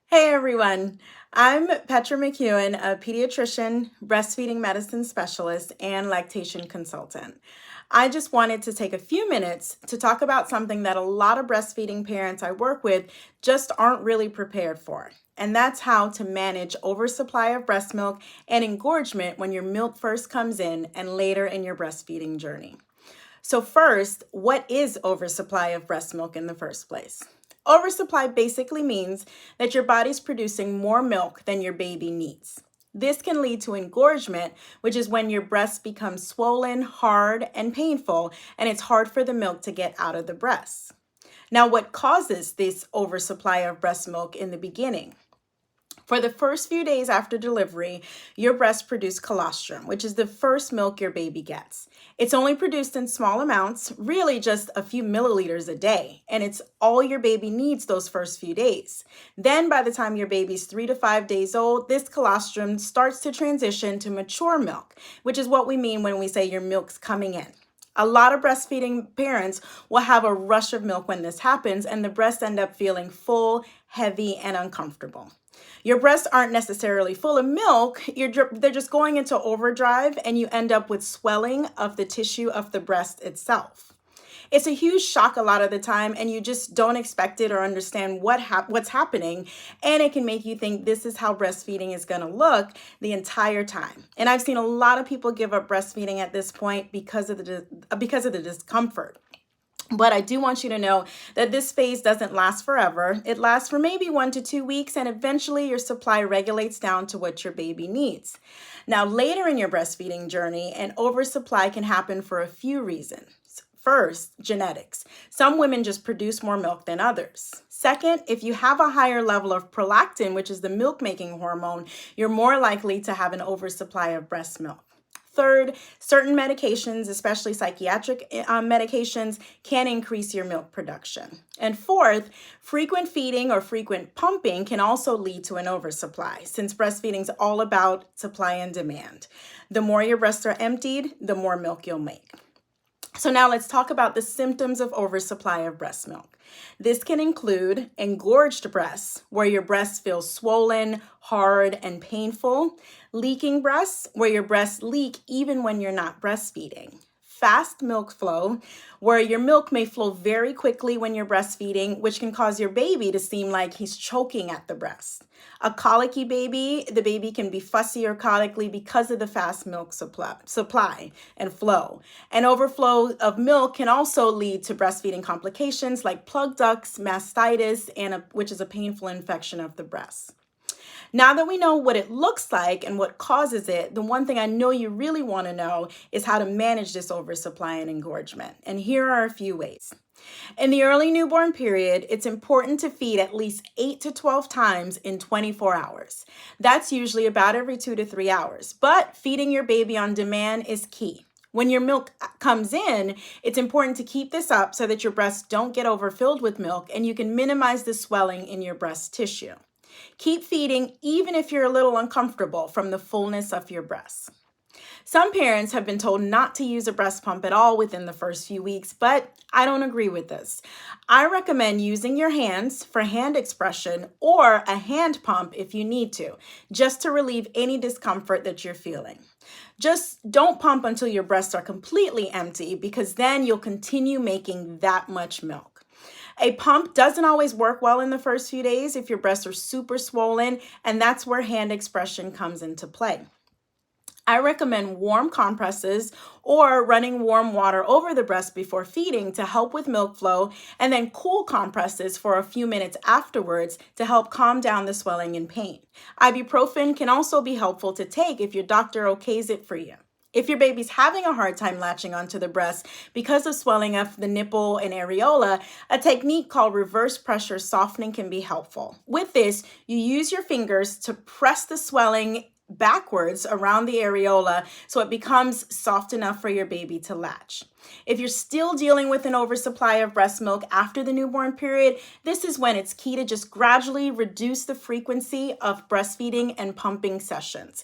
Hey everyone, I'm Petra McEwen, a pediatrician, breastfeeding medicine specialist, and lactation consultant. I just wanted to take a few minutes to talk about something that a lot of breastfeeding parents I work with just aren't really prepared for, and that's how to manage oversupply of breast milk and engorgement when your milk first comes in and later in your breastfeeding journey. So first, what is oversupply of breast milk in the first place? Oversupply basically means that your body's producing more milk than your baby needs. This can lead to engorgement, which is when your breast becomes swollen, hard, and painful, and it's hard for the milk to get out of the breast. Now, what causes this oversupply of breast milk in the beginning? For the first few days after delivery, your breasts produce colostrum, which is the first milk your baby gets. It's only produced in small amounts, really just a few milliliters a day, and it's all your baby needs those first few days. Then by the time your baby's 3 to 5 days old, this colostrum starts to transition to mature milk, which is what we mean when we say your milk's coming in. A lot of breastfeeding parents will have a rush of milk when this happens, and the breasts end up feeling full, heavy, and uncomfortable. Your breasts aren't necessarily full of milk, they're just going into overdrive, and you end up with swelling of the tissue of the breast itself. It's a huge shock a lot of the time, and you just don't expect it or understand what's happening, and it can make you think this is how breastfeeding is going to look the entire time. And I've seen a lot of people give up breastfeeding at this point because of the discomfort. But I do want you to know that this phase doesn't last forever. It lasts for maybe 1 to 2 weeks, and eventually your supply regulates down to what your baby needs. Now, later in your breastfeeding journey, an oversupply can happen for a few reasons. First, genetics. Some women just produce more milk than others. Second, if you have a higher level of prolactin, which is the milk-making hormone, you're more likely to have an oversupply of breast milk. Third, certain medications, especially psychiatric medications, can increase your milk production. And fourth, frequent feeding or frequent pumping can also lead to an oversupply, since breastfeeding is all about supply and demand. The more your breasts are emptied, the more milk you'll make. So now let's talk about the symptoms of oversupply of breast milk. This can include engorged breasts, where your breasts feel swollen, hard, and painful. Leaking breasts, where your breasts leak even when you're not breastfeeding. Fast milk flow, where your milk may flow very quickly when you're breastfeeding, which can cause your baby to seem like he's choking at the breast. A colicky baby, the baby can be fussy or colicky because of the fast milk supply and flow. An overflow of milk can also lead to breastfeeding complications like plug ducts, mastitis, which is a painful infection of the breast. Now that we know what it looks like and what causes it, the one thing I know you really want to know is how to manage this oversupply and engorgement. And here are a few ways. In the early newborn period, it's important to feed at least 8 to 12 times in 24 hours. That's usually about every 2 to 3 hours, but feeding your baby on demand is key. When your milk comes in, it's important to keep this up so that your breasts don't get overfilled with milk and you can minimize the swelling in your breast tissue. Keep feeding even if you're a little uncomfortable from the fullness of your breasts. Some parents have been told not to use a breast pump at all within the first few weeks, but I don't agree with this. I recommend using your hands for hand expression or a hand pump if you need to, just to relieve any discomfort that you're feeling. Just don't pump until your breasts are completely empty, because then you'll continue making that much milk. A pump doesn't always work well in the first few days if your breasts are super swollen, and that's where hand expression comes into play. I recommend warm compresses or running warm water over the breast before feeding to help with milk flow, and then cool compresses for a few minutes afterwards to help calm down the swelling and pain. Ibuprofen can also be helpful to take if your doctor okays it for you. If your baby's having a hard time latching onto the breast because of swelling of the nipple and areola, a technique called reverse pressure softening can be helpful. With this, you use your fingers to press the swelling backwards around the areola so it becomes soft enough for your baby to latch. If you're still dealing with an oversupply of breast milk after the newborn period, this is when it's key to just gradually reduce the frequency of breastfeeding and pumping sessions.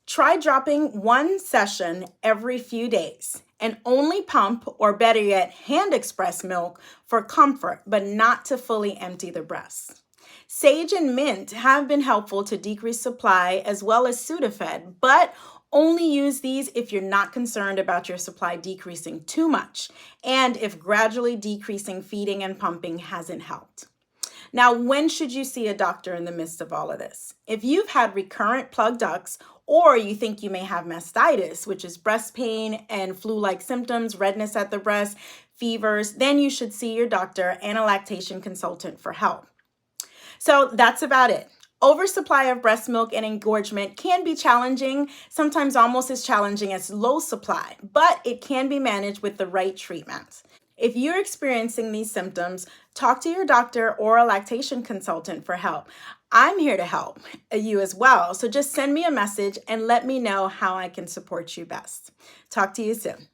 Try dropping one session every few days and only pump, or better yet, hand express milk for comfort, but not to fully empty the breast. Sage and mint have been helpful to decrease supply as well as Sudafed, but only use these if you're not concerned about your supply decreasing too much and if gradually decreasing feeding and pumping hasn't helped. Now, when should you see a doctor in the midst of all of this? If you've had recurrent plugged ducts, or you think you may have mastitis, which is breast pain and flu-like symptoms, redness at the breast, fevers, then you should see your doctor and a lactation consultant for help. So that's about it. Oversupply of breast milk and engorgement can be challenging, sometimes almost as challenging as low supply, but it can be managed with the right treatment. If you're experiencing these symptoms, talk to your doctor or a lactation consultant for help. I'm here to help you as well, so just send me a message and let me know how I can support you best. Talk to you soon.